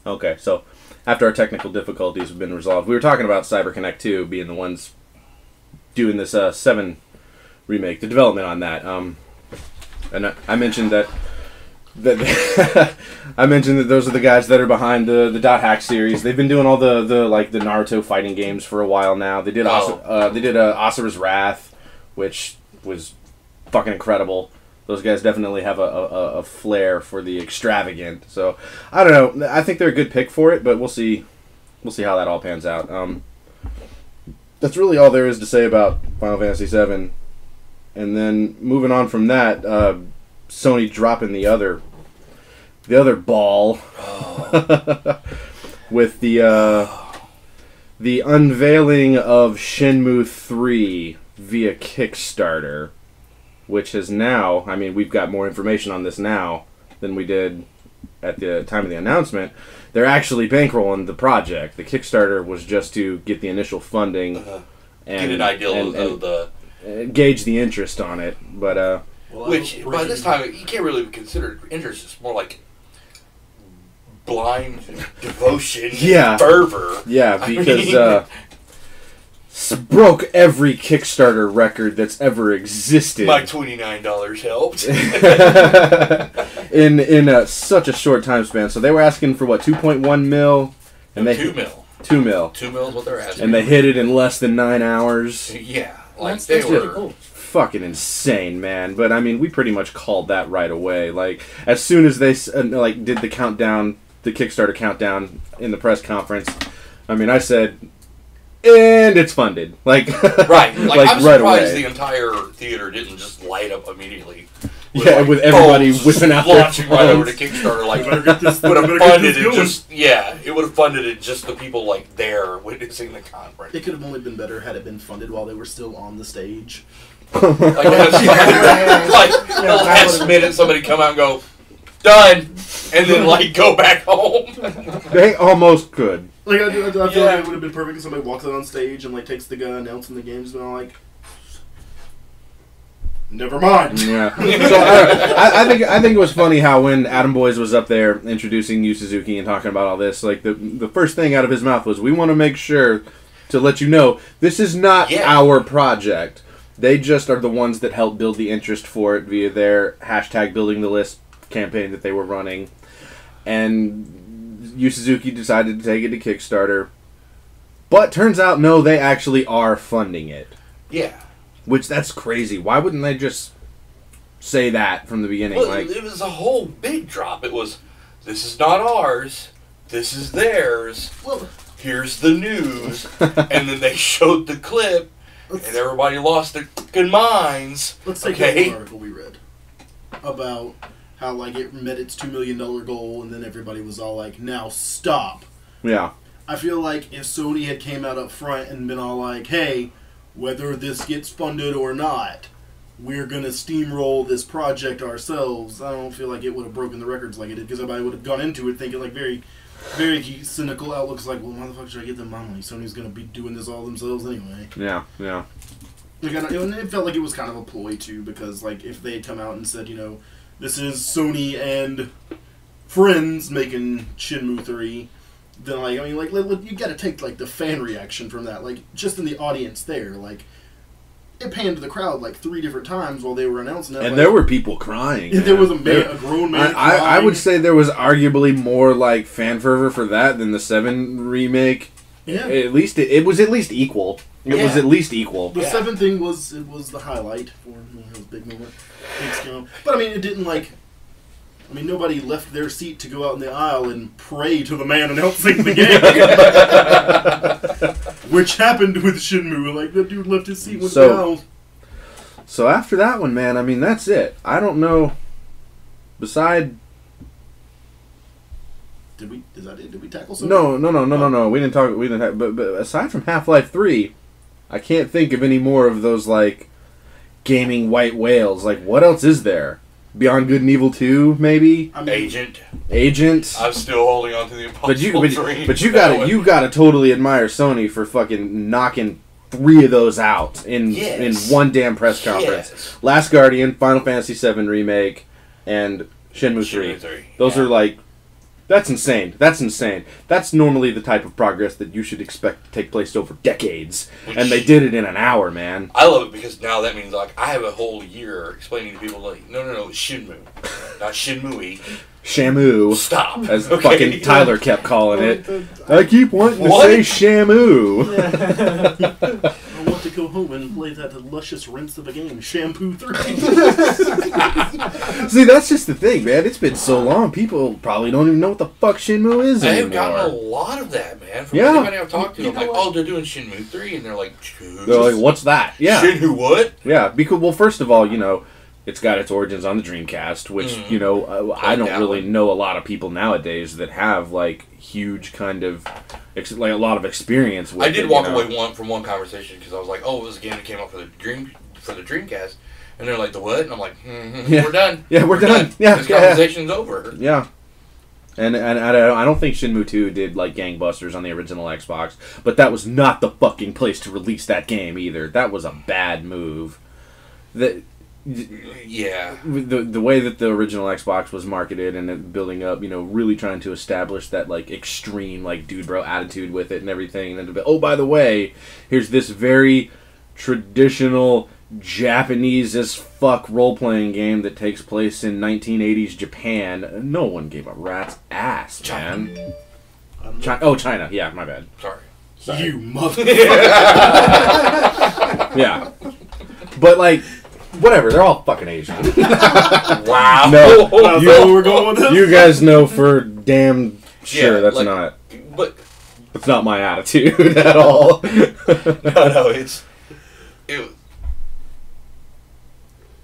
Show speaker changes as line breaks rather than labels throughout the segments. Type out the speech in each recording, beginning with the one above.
Okay, so after our technical difficulties have been resolved, we were talking about CyberConnect 2 being the ones doing this 7 remake, the development on that. And I mentioned that I mentioned that those are the guys that are behind the Dot Hack series. They've been doing all the Naruto fighting games for a while now. They did Asura's Wrath, which was fucking incredible. Those guys definitely have a flair for the extravagant. So I don't know. I think they're a good pick for it, but we'll see how that all pans out. That's really all there is to say about Final Fantasy VII. And then moving on from that, Sony dropping the other ball with the unveiling of Shenmue 3 via Kickstarter, which has now, I mean, we've got more information on this now than we did at the time of the announcement. They're actually bankrolling the project. The Kickstarter was just to get the initial funding and
get an idea of the
gauge the interest on it, but
which by this time you can't really consider interest. It's more like blind devotion, and fervor.
Yeah, because broke every Kickstarter record that's ever existed.
My $29 helped
in such a short time span. So they were asking for what, 2.1 mil, and they
2 mil.
2 mil.
2 mil is what they're asking.
And they hit it in less than 9 hours.
Yeah, like
that's
they
really
were
cool.
Fucking insane, man. But I mean, we pretty much called that right away. Like, as soon as they did the countdown, the Kickstarter countdown in the press conference, I mean, I said, and it's funded. Like,
right. Like I'm
right
surprised
away.
the entire theater didn't just light up immediately.
With everybody whipping out their
launching right over to
phones.
Kickstarter, like
Better get this-
would have
better get
funded
this
it
going.
it would have funded it just the people like there witnessing the conference.
It could have only been better had it been funded while they were still on the stage.
Like the last minute, somebody come out and go, done, and then like go back home.
They almost could.
Like I feel like it would have been perfect if somebody walks out on stage and like takes the gun, announcing the games, and I'm like, never mind.
Yeah. So I think it was funny how when Adam Boyes was up there introducing Yu Suzuki and talking about all this, like the first thing out of his mouth was, "We want to make sure to let you know this is not our project. They just are the ones that helped build the interest for it via their hashtag building the list campaign that they were running." And Yu Suzuki decided to take it to Kickstarter. But turns out, no, they actually are funding it.
Yeah.
Which, that's crazy. Why wouldn't they just say that from the beginning?
Well,
like,
it was a whole big drop. It was, this is not ours, this is theirs,
Well,
here's the news. And then they showed the clip, and everybody lost their fucking minds.
let's take that article we read about how like it met its $2 million goal, and then everybody was all like, "Now stop."
yeah.
I feel like if Sony had came out up front and been all like, "Hey, whether this gets funded or not, we're gonna steamroll this project ourselves," I don't feel like it would have broken the records like it did, because everybody would have gone into it thinking like very, very cynical outlooks, like, "Well, why the fuck should I get them my money? Sony's gonna be doing this all themselves anyway."
Yeah, yeah.
Like, and it felt like it was kind of a ploy too, because like if they had come out and said, you know, this is Sony and friends making Shenmue 3, then like, I mean, like, you gotta take like the fan reaction from that, like just in the audience there, like it panned to the crowd like 3 different times while they were announcing it.
And
like,
there were people crying.
there was
man.
a grown man.
I would say there was arguably more like fan fervor for that than the 7 remake.
Yeah.
At least it was at least equal. It was at least equal.
The 7 thing was the highlight for it was a big moment. But I mean, it didn't like. I mean, nobody left their seat to go out in the aisle and pray to the man announcing the game, which happened with Shenmue. Like the dude left his seat with down.
So after that one, man, I mean that's it. I don't know. Beside.
Did we tackle something?
No. We didn't talk. But aside from Half-Life 3, I can't think of any more of those like gaming white whales. Like, what else is there? Beyond Good and Evil 2, maybe?
I mean,
Agent. I'm still holding on to the Impossible Dream.
But you gotta totally admire Sony for fucking knocking 3 of those out in one damn press conference.
Yes.
Last Guardian, Final Fantasy VII Remake, and Shenmue 3. Those are like That's insane. That's insane. That's normally the type of progress that you should expect to take place over decades. And they did it in an hour, man.
I love it because now that means, like, I have a whole year explaining to people, like, no, it's Shinmu. Not Shinmui.
Shamu.
Stop.
As fucking Tyler kept calling it. I keep wanting to say Shamu.
I want to go home and play that luscious rinse of a game, Shampoo 3.
See, that's just the thing, man. It's been so long, people probably don't even know what the fuck Shenmue is anymore.
I've gotten a lot of that, man. From anybody I've talked to, I'm like, oh, they're doing Shenmue 3, and they're like,
what's that? Yeah.
Shenmue what?
Yeah, because, well, first of all, it's got its origins on the Dreamcast, which, I don't really know a lot of people nowadays that have, like, huge kind of, like, a lot of experience with it.
I did walk away from one conversation because I was like, oh, it was a game that came out for the Dreamcast. And they're like, the what? And I'm like, we're done.
Yeah, we're done. Yeah,
this conversation's over.
Yeah. And I don't think Shenmue 2 did, like, gangbusters on the original Xbox, but that was not the fucking place to release that game either. That was a bad move.
Yeah.
The way that the original Xbox was marketed and it building up, really trying to establish that, like, extreme, like, dude bro attitude with it and everything. And then, oh, by the way, here's this very traditional Japanese as fuck role-playing game that takes place in 1980s Japan. No one gave a rat's ass, man. China. Yeah, my bad.
Sorry.
You mother.
Yeah. But, like, whatever, they're all fucking Asian.
Wow.
No,
we're going with this?
You guys know for damn sure that's
like,
that's not my attitude at all.
No, it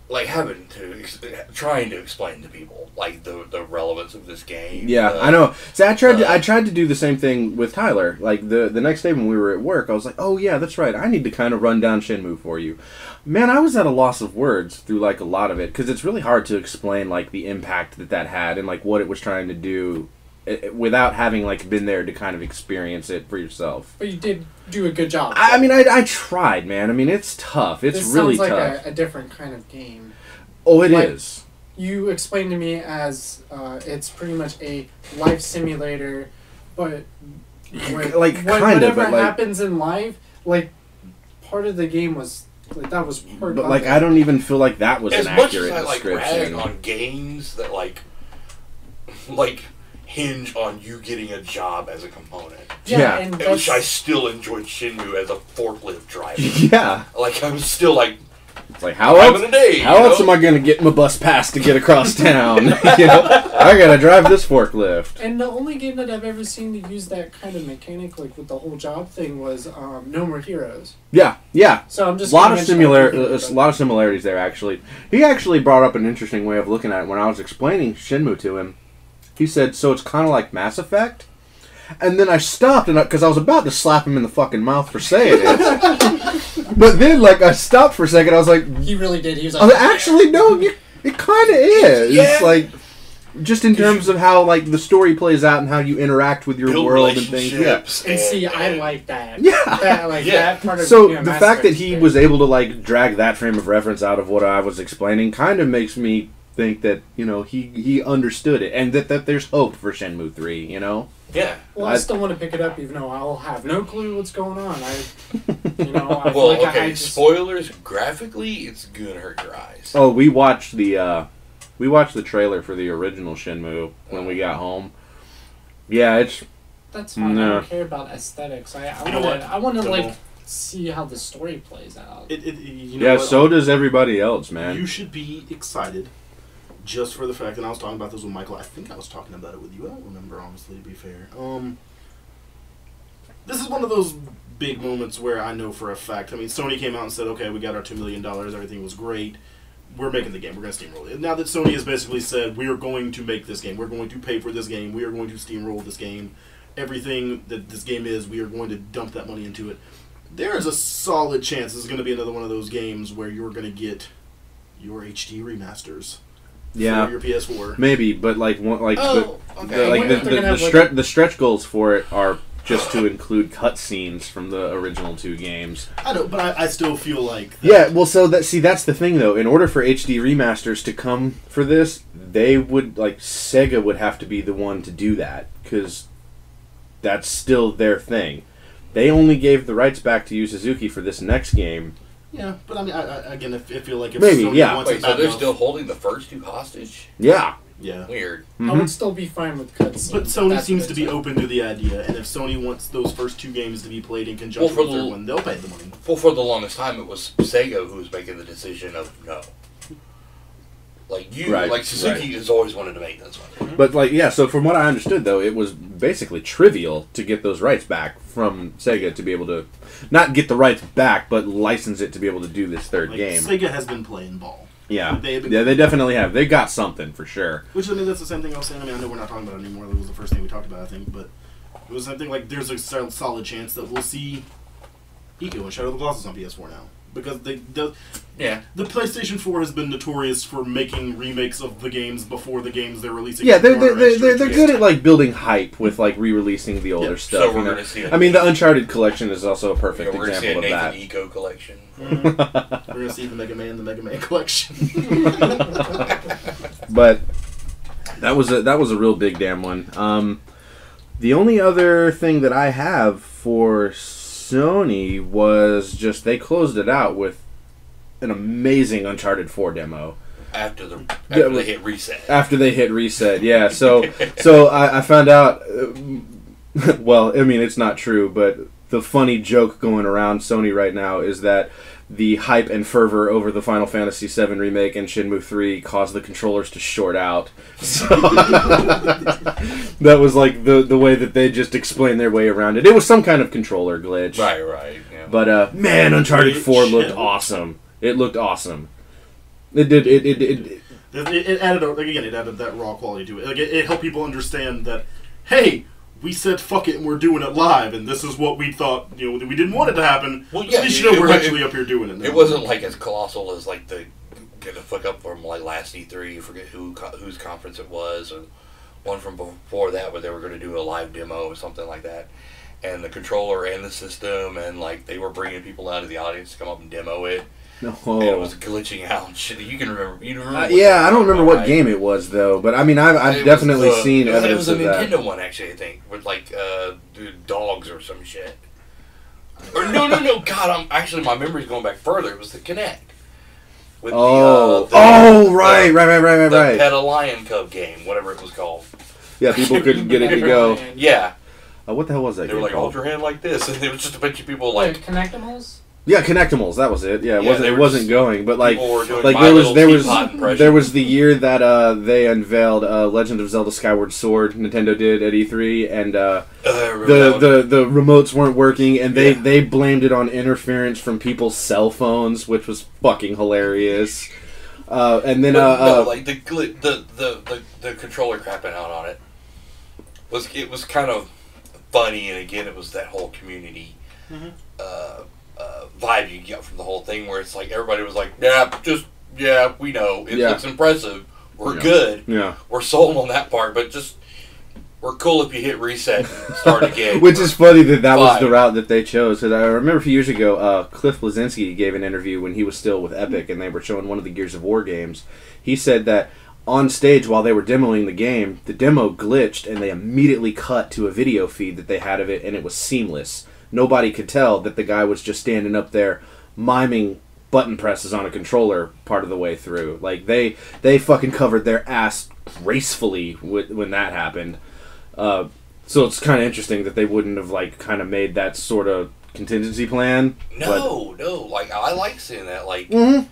like trying to explain to people like the relevance of this game.
Yeah, I know. See, I tried to do the same thing with Tyler. Like the next day when we were at work, I was like, "Oh yeah, that's right. I need to kind of run down Shenmue for you." Man, I was at a loss of words through like a lot of it because it's really hard to explain like the impact that had and like what it was trying to do without having like been there to kind of experience it for yourself.
But you did do a good job.
I mean, I tried, man. I mean, it's tough. It's really tough.
Sounds like a different kind of game.
Oh, it is.
You explained to me as it's pretty much a life simulator, but whatever happens in life, like part of the game was like that was part.
But
of
like,
it.
I don't even feel like that was
as
an accurate
much as I
description.
rag on games that like hinge on you getting a job as a component.
Yeah.
And
which I still enjoyed Shenmue as a forklift driver.
Yeah.
Like I was still like.
It's like how else am I gonna get my bus pass to get across town? I gotta drive this forklift.
And the only game that I've ever seen to use that kind of mechanic, like with the whole job thing, was No More Heroes.
Yeah.
So I'm just
a lot of similarities there. Actually, he actually brought up an interesting way of looking at it when I was explaining Shenmue to him. He said, "So it's kind of like Mass Effect." And then I stopped, because I was about to slap him in the fucking mouth for saying it. But then, like, I stopped for a second. I was like...
He really did. He was like...
Actually, no, it kind of is. Yeah. Like, just in terms of how, like, the story plays out and how you interact with your world and things. Yeah.
And see, I like that.
Yeah.
That part of
so, the fact that he was able to, like, drag that frame of reference out of what I was explaining kind of makes me think that, he understood it. And that there's hope for Shenmue 3,
Yeah.
Well, I still want to pick it up, even though I'll have no clue what's going on.
Spoilers. Graphically, it's gonna hurt your eyes.
Oh, we watched the trailer for the original Shenmue when we got home. Yeah,
that's fine. No. I don't care about aesthetics. I want to see how the story plays out.
So does everybody else, man.
You should be excited. Just for the fact that I was talking about this with Michael. I think I was talking about it with you. I don't remember, honestly, to be fair. This is one of those big moments where I know for a fact. I mean, Sony came out and said, okay, we got our $2 million. Everything was great. We're making the game. We're going to steamroll it. Now that Sony has basically said, we are going to make this game. We're going to pay for this game. We are going to steamroll this game. Everything that this game is, we are going to dump that money into it. There is a solid chance this is going to be another one of those games where you're going to get your HD remasters.
Yeah,
for your PS4.
Maybe, but the stretch goals for it are just to include cutscenes from the original 2 games.
I know, but I still feel like...
Yeah, well, so that's the thing, though. In order for HD remasters to come for this, they would, like, Sega would have to be the one to do that, because that's still their thing. They only gave the rights back to Yu Suzuki for this next game.
Yeah, but I mean, again, I feel like if
maybe,
Sony wants
Wait, so they're still holding the first 2 hostage?
Yeah.
Yeah.
Weird.
I would still be fine with cutscenes.
But Sony seems to be open to the idea, and if Sony wants those first 2 games to be played in conjunction with the third one, they'll pay the money.
Well, for the longest time, it was Sega who was making the decision of no. Like Suzuki has always wanted to make this one.
But so from what I understood, though, it was basically trivial to get those rights back from Sega to be able to not get the rights back, but license it to be able to do this third game.
Sega has been playing ball.
Yeah, they definitely have. They got something for sure.
Which, I mean, that's the same thing I was saying. I mean, I know we're not talking about it anymore. That was the first thing we talked about, I think. But it was something like there's a solid chance that we'll see Ico and Shadow of the Colossus on PS4 now. Because the PlayStation 4 has been notorious for making remakes of the games before the games they're releasing.
Yeah, they're good at like building hype with like re-releasing the older stuff.
So we're going to see.
I mean, the Uncharted collection is also a perfect example of that.
Nathan Eco collection.
We're going to see the Mega Man collection.
But that was a real big damn one. The only other thing that I have for Sony was just they closed it out with an amazing Uncharted 4 demo.
After they hit reset.
After they hit reset, yeah. So I found out. Well, I mean, it's not true, but the funny joke going around Sony right now is that the hype and fervor over the Final Fantasy VII Remake and Shenmue 3 caused the controllers to short out. So that was like the way that they just explained their way around it. It was some kind of controller glitch.
Right. Yeah.
But, man, Uncharted 4 looked awesome. It looked awesome. It did. It
added, it added that raw quality to it. Like, it helped people understand that, hey, we said fuck it and we're doing it live, and this is what we thought, we didn't want it to happen.
Well, yeah,
at least we're actually up here doing it now.
It wasn't like as colossal as like the gonna fuck up from like last E3, forget whose conference it was, or one from before that where they were going to do a live demo or something like that, and the controller and the system, and like they were bringing people out of the audience to come up and demo it.
No.
And it was glitching out and shit. You can remember.
I don't remember what game it was though, but I mean, I've definitely seen evidence of that.
It was a Nintendo one, actually. I think with like dogs or some shit. Or no. God, my memory's going back further. It was the Kinect. With right.
The
Pet a Lion Cub game, whatever it was called.
Yeah, people couldn't get it to go.
Yeah.
What the hell was that?
They were like, hold your hand like this, and it was just a bunch of people like
Connectimals.
Yeah, Connectimals. That was it. Yeah, it wasn't going, but like there was the year that they unveiled Legend of Zelda: Skyward Sword. Nintendo did at E3, and the remotes weren't working, and they blamed it on interference from people's cell phones, which was fucking hilarious. And then
like the controller crapping out on it was kind of funny, and again, it was that whole community. Vibe you get from the whole thing, where it's like everybody was like, we know it looks impressive, we're good, we're sold on that part, but just we're cool if you hit reset and start again.
Which is funny that was the route that they chose. Because I remember a few years ago, Cliff Bleszinski gave an interview when he was still with Epic, and they were showing one of the Gears of War games. He said that on stage while they were demoing the game, the demo glitched, and they immediately cut to a video feed that they had of it, and it was seamless. Nobody could tell that the guy was just standing up there miming button presses on a controller part of the way through. Like, they fucking covered their ass gracefully when that happened. So it's kind of interesting that they wouldn't have, like, kind of made that sort of contingency plan.
No. Like, I like seeing that. Like,
it made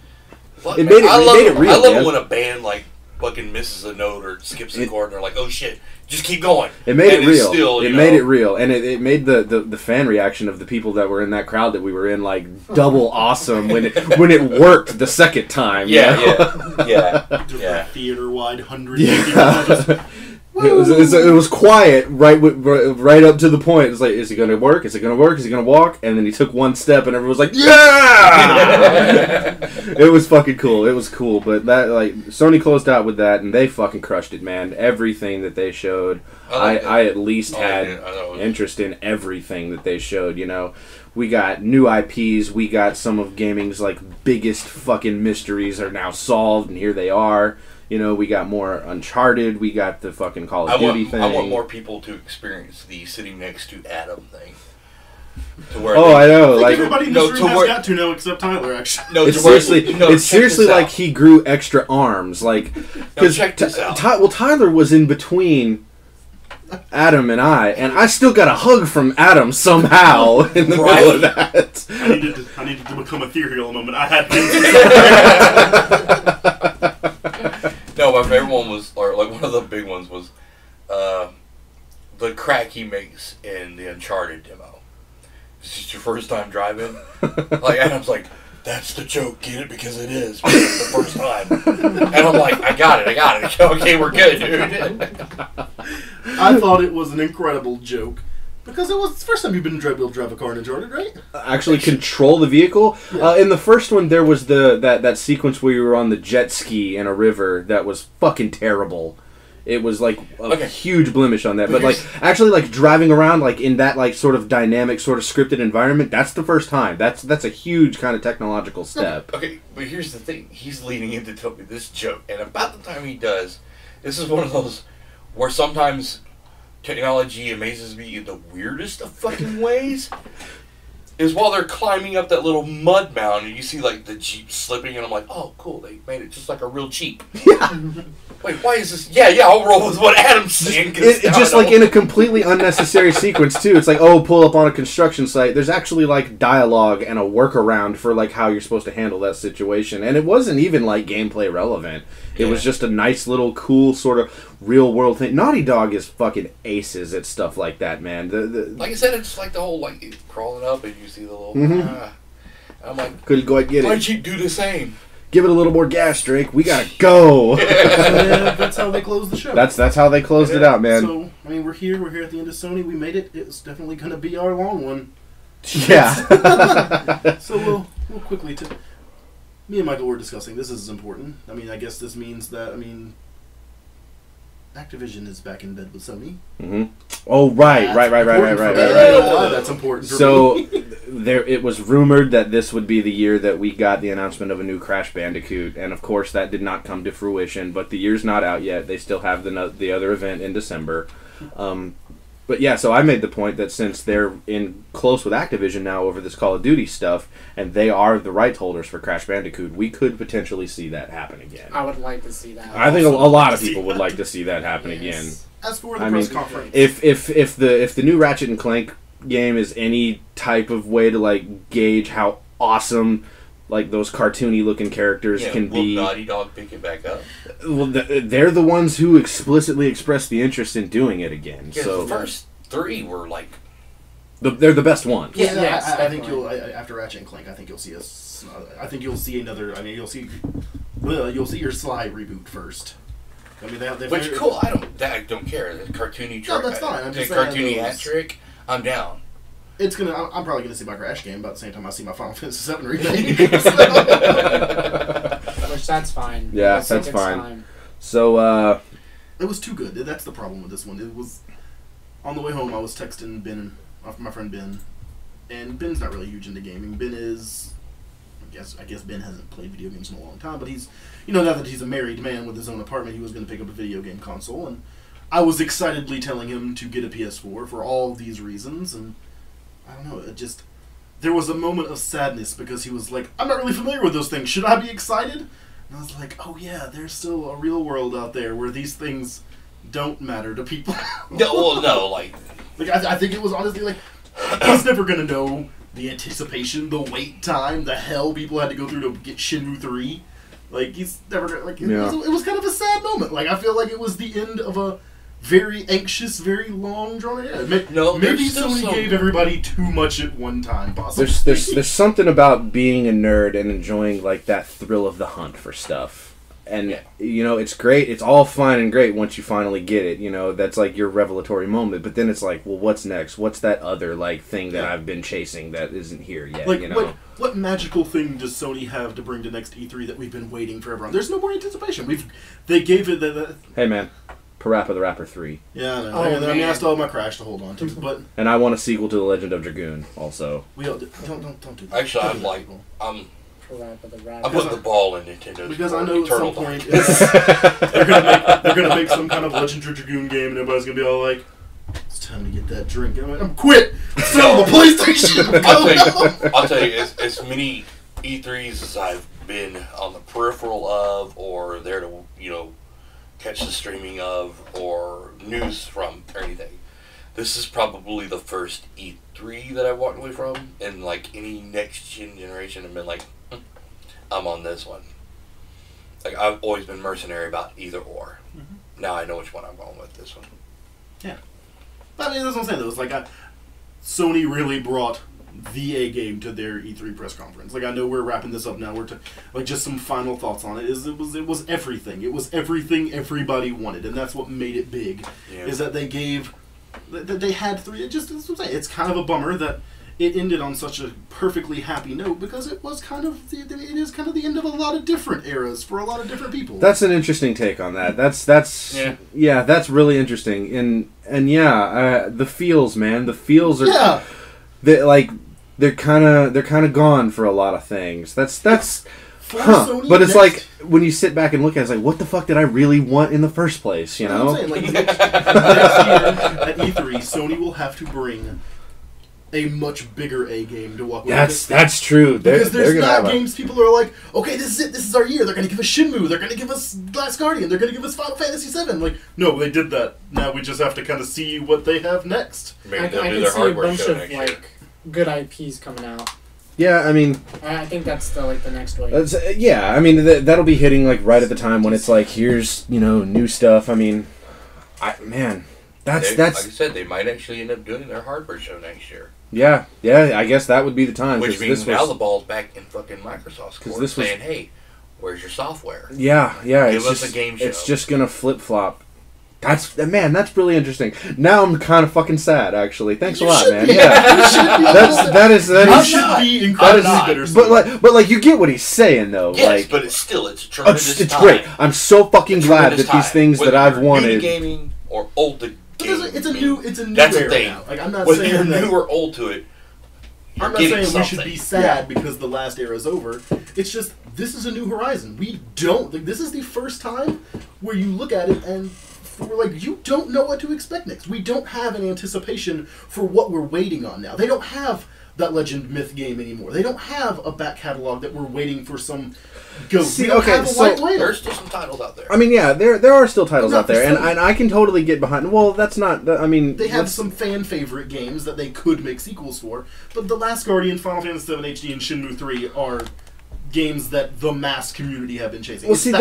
it real,
I love it when a band, like, fucking misses a note or skips a chord, and they're like, oh shit, just keep going.
It made it real. It made it real, and it made the fan reaction of the people that were in that crowd that we were in like double awesome when it worked the second time.
Yeah.
Theater wide 100.
Yeah. It was quiet right up to the point. It's like, is he going to work? Is it going to work? Is he going to walk? And then he took one step, and everyone was like, yeah! It was fucking cool. It was cool. But that Sony closed out with that, and they fucking crushed it, man. Everything that they showed, I at least had interest in everything that they showed. You know, we got new IPs. We got some of gaming's biggest fucking mysteries are now solved, and here they are. You know, we got more Uncharted. We got the fucking Call of Duty thing.
I want more people to experience the sitting next to Adam thing.
To where I know.
Everybody in this room has got to know except Tyler, actually.
No, it's seriously like he grew extra arms.
Check this out.
Tyler was in between Adam and I still got a hug from Adam somehow in the middle of that.
I needed to become ethereal a moment. I had
No, my favorite one was, or one of the big ones was, the crack he makes in the Uncharted demo. It's just your first time driving. Adam's like, that's the joke, get it? Because it is. Because it's the first time. And I'm like, I got it. Okay, we're good, dude.
I thought it was an incredible joke. Because it was the first time you've been able to drive a car in Uncharted, right?
Actually control the vehicle? Yeah. In the first one, there was that sequence where you were on the jet ski in a river that was fucking terrible. It was a huge blemish on that. But actually driving around in that sort of dynamic, sort of scripted environment, that's the first time. That's a huge kind of technological step.
Okay, but here's the thing. He's leading in to tell me this joke. And about the time he does, this is one of those where sometimes technology amazes me in the weirdest of fucking ways. Is while they're climbing up that little mud mound and you see the Jeep slipping and I'm like, oh cool, they made it just like a real Jeep.
Yeah.
Wait, why is this? Yeah, I'll roll with what Adam's saying.
Just in a completely unnecessary sequence too. It's pull up on a construction site. There's actually dialogue and a workaround for how you're supposed to handle that situation. And it wasn't even gameplay relevant. It was just a nice little cool sort of real world thing. Naughty Dog is fucking aces at stuff like that, man.
Like I said, it's the whole crawling up and you see the little. I'm like,
couldn't go and get it.
Why'd you do the same?
Give it a little more gas, Drake. We gotta go.
That's how they closed the show.
That's how they closed it out, man.
So we're here. We're here at the end of Sony. We made it. It's definitely gonna be our long one.
Yeah.
So we'll quickly. Me and Michael were discussing. This is important. I guess this means that. Activision is back in bed with Sony.
Mm-hmm. Oh, right.
That's important for me.
It was rumored that this would be the year that we got the announcement of a new Crash Bandicoot, and of course that did not come to fruition, but the year's not out yet. They still have the other event in December. But yeah, so I made the point that since they're in close with Activision now over this Call of Duty stuff, and they are the rights holders for Crash Bandicoot, we could potentially see that happen again.
I would like to see that.
I think a lot of people would like to see that happen again.
As for the press conference,
if the new Ratchet and Clank game is any type of way to gauge how awesome those cartoony looking characters can be.
Will Naughty Dog pick it back up?
Well, they're the ones who explicitly expressed the interest in doing it again.
Yeah,
so
the first three were
they're the best ones.
Yeah, I think you'll after Ratchet and Clank. I think you'll see I think you'll see another. You'll see your Sly reboot first.
Which cool. I don't care. The cartoony trick.
No, that's fine.
The cartoony hat trick. I'm down.
I'm probably gonna see my Crash game, but at the same time I see my Final Fantasy VII remake.
Which that's fine.
Yeah, that's fine. Time. So
it was too good. That's the problem with this one. It was on the way home. I was texting Ben, my friend Ben, and Ben's not really huge into gaming. Ben is, I guess Ben hasn't played video games in a long time, but he's, now that he's a married man with his own apartment, he was going to pick up a video game console, and I was excitedly telling him to get a PS4 for all these reasons, and I don't know, there was a moment of sadness because he was like, I'm not really familiar with those things, should I be excited? And I was like, oh yeah, there's still a real world out there where these things don't matter to people. I think it was honestly he's never going to know the anticipation, the wait time, the hell people had to go through to get Shenmue 3. He's never going to, it was kind of a sad moment. I feel like it was the end of a very anxious, very long drawn out. Maybe Sony gave everybody too much at one time, possibly.
There's something about being a nerd and enjoying that thrill of the hunt for stuff. And, you know, it's great. It's all fine and great once you finally get it. You know, that's like your revelatory moment. But then it's like, well, what's next? What's that other, like, thing that I've been chasing that isn't here yet,
like,
you know?
What magical thing does Sony have to bring to next E3 that we've been waiting forever on? There's no more anticipation. They gave it the
Hey, man. Parappa the Rapper 3.
Yeah, I know. I mean, I still have my Crash to hold on to, but...
And I want a sequel to The Legend of Dragoon, also.
We all, don't do that.
Actually, I'm putting the ball in Nintendo's
because I know at some point
donkey.
they're gonna make some kind of Legend of Dragoon game, and everybody's gonna be all like, "It's time to get that drink." And I'm like, "I'm quit. Sell the PlayStation."
I'll tell you, as many E3s as I've been on the peripheral of, or there to catch the streaming of, or news from, or anything. This is probably the first E3 that I walked away from, and like any next generation, I've been like, I'm on this one. Like, I've always been mercenary about either or. Mm-hmm. Now I know which one I'm going with. This one.
Yeah, I mean, that's what I'm saying though. It's like Sony really brought the A game to their E3 press conference. Like, I know we're wrapping this up now. We're like, just some final thoughts on it. It was everything. It was everything everybody wanted, and that's what made it big. Yeah. Is that they had three. It's kind of a bummer that it ended on such a perfectly happy note, because it is kind of the end of a lot of different eras for a lot of different people.
That's an interesting take on that. That's that's really interesting. And the feels, man. The feels are they're kind of gone for a lot of things. That's but it's like when you sit back and look at it, it's like, what the fuck did I really want in the first place, you know?
I'm saying, like, next year at E3, Sony will have to bring a much bigger A game to walk with.
That's true.
Because there's not games people are like, okay, this is it. This is our year. They're going to give us Shenmue. They're going to give us Last Guardian. They're going to give us Final Fantasy VII. Like, no, they did that. Now we just have to kind of see what they have next.
I can see a bunch of good IPs coming out.
Yeah, I mean,
I think that's the next wave.
I mean that'll be hitting like right at the time when it's like, here's new stuff. I mean, that's
like I said, they might actually end up doing their hardware show next year.
Yeah, I guess that would be the time.
Which means now the ball's back in fucking Microsoft's court, saying, hey, where's your software?
Yeah.
Give us a game show.
It's just gonna flip flop. That's really interesting. Now I'm kind of fucking sad, actually. Thanks a lot, man. Yeah, that
should be incredibly bittersweet.
But like you get what he's saying though.
Yes,
like,
but it's tremendous.
It's great. I'm so fucking glad that these things that I've wanted,
new to gaming or old to gaming.
It's a new
that's
era
a thing.
now. Like, I'm not
whether
saying
you're
that,
new or old to it.
I'm not saying we should be sad because the last era is over. It's just, this is a new horizon. This is the first time where you look at it and we're like, you don't know what to expect next. We don't have an anticipation for what we're waiting on now. They don't have that Legend Myth game anymore. They don't have a back catalog that we're waiting for some ghost.
There's still some titles out there.
I mean, yeah, there are still titles out there, and I can totally get behind. Well, that's not. I mean,
they have some fan favorite games that they could make sequels for, but The Last Guardian, Final Fantasy VII HD, and Shenmue 3 are games that the mass community have been chasing.
Well, see,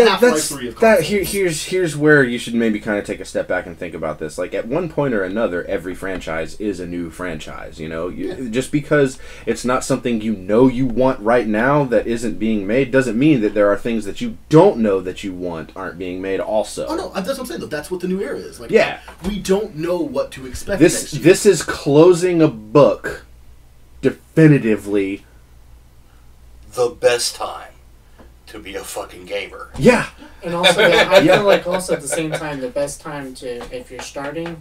here's where you should maybe kind of take a step back and think about this. Like, at one point or another, every franchise is a new franchise. Just because it's not something you want right now that isn't being made doesn't mean that there are things that you don't know that you want aren't being made also.
Oh no, that's what I'm saying. Though that's what the new era is. Like,
yeah,
we don't know what to expect. Next year.
This is closing a book definitively.
The best time to be a fucking gamer.
Yeah.
And also, I feel like also at the same time, the best time to, if you're start now.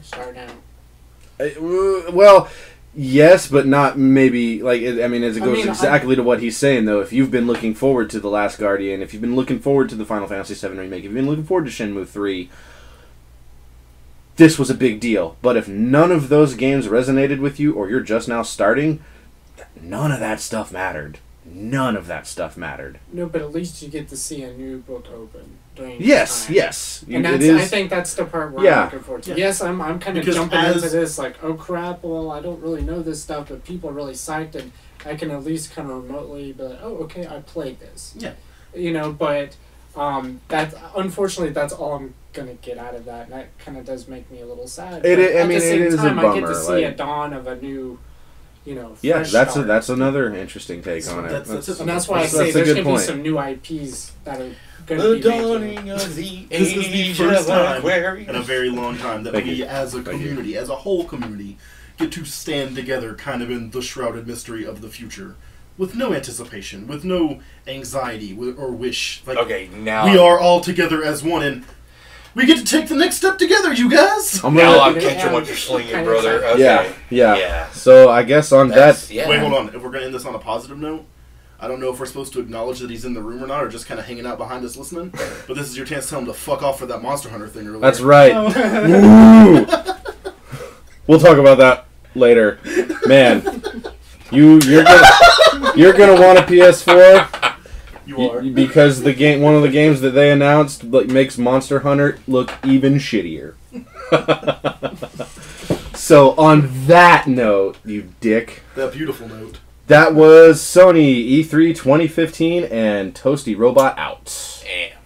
Well, yes, but not maybe, as it goes exactly to what he's saying, though. If you've been looking forward to The Last Guardian, if you've been looking forward to the Final Fantasy VII Remake, if you've been looking forward to Shenmue 3, this was a big deal. But if none of those games resonated with you, or you're just now starting, none of that stuff mattered. None of that stuff mattered.
No, but at least you get to see a new book open during
yes,
time.
Yes.
And I think that's the part where I'm looking forward to. Yeah. Yes, I'm kind of jumping into this like, oh crap, well, I don't really know this stuff, but people are really psyched, and I can at least kind of remotely be like, oh, okay, I played this.
Yeah.
But unfortunately, that's all I'm going to get out of that, and that kind of does make me a little sad.
At the same time,
I get to see a dawn of a new
Yeah, that's another interesting take on it.
And that's why I say there's going to be some new IPs that are going to be
dawning of the
This is the first time
Aquarius.
in a very long time that we, as a community, as a whole community, get to stand together kind of in the shrouded mystery of the future. With no anticipation, with no anxiety or wish. Like,
okay, now
we are all together as one, and we get to take the next step together, you guys!
I'm catching what you're slinging, brother. Okay.
Yeah. So I guess on that...
Yeah. Wait, hold on. If we're going to end this on a positive note, I don't know if we're supposed to acknowledge that he's in the room or not, or just kind of hanging out behind us listening, but this is your chance to tell him to fuck off for that Monster Hunter thing earlier.
That's right. Ooh. We'll talk about that later. Man, you're gonna want a PS4.
You are.
Because one of the games that they announced makes Monster Hunter look even shittier. So on that note, you dick.
That beautiful note.
That was Sony E3 2015 and Toasty Robot out.
Damn.